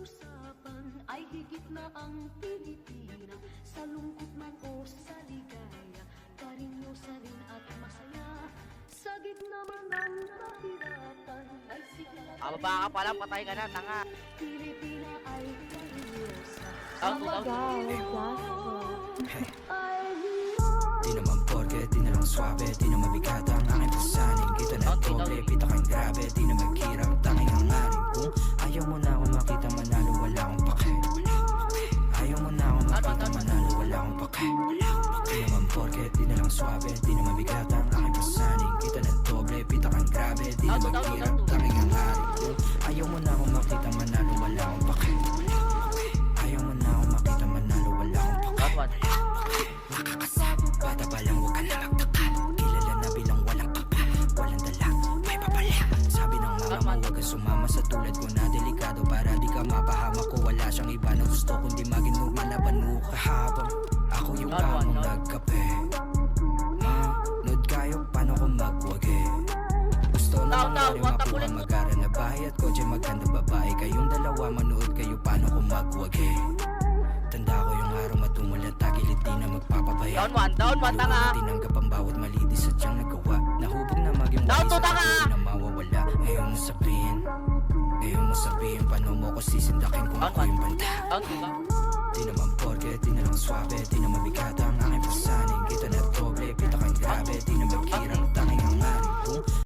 usapan ay higit na ang tinitina. Sa lungkot man o sa ligaya, karinyosa rin at masaya. Sa gitna man ng kahirapan ay sigla. Ababa ka pa lang, patay ka na, tanga. Pilipina ay karinyosa. Down to, down to. Di naman porke, di na lang swabe, di na mabigat ang aking pasaning. Kita na doble, pita kang grabe, di na maghirap, tanging ang aring. Kung ayaw mo na ako makita manalo, wala akong pake. Ayaw mo na ako makita manalo, wala akong pake. Di naman porke, di na lang swabe, di na mabigat ang aking pasaning. Kita na doble, pita kang grabe, di na maghirap, tanging ang aring. Kung ayaw mo na ako makita manalo, wala akong pake. Ayaw mo na ako makita manalo, wala akong pake. Bata pa lang, huwag ka na magtaka. Kilala na bilang walang kapal, walang dala, may papala. Sabi ng mama mo, huwag ka sumama sa tulad ko na delikado. Para di ka mapahamak ko, wala siyang iba na gusto kundi maging normal na banuka. Habang ako yung kamong nagkape, manood kayo paano ko magwagi. Gusto na mangyari makuha mag-ara na bahay at kotse maganda babae. Kayong dalawa manood kayo paano ko magwagi. Tanda ko yung araw matumulat, tagilid di na magpapabaya. Down one, tanga. Tinanggap ang bawat mali, di sadyang nagawa. Nahubog na maging Down to, sa tanga. akin, di na mawawala. Ngayon mo sabihin, paano mo ko sisindakin kung ako yung banda. Down to, Di naman porke, di na lang swabe, di na mabigat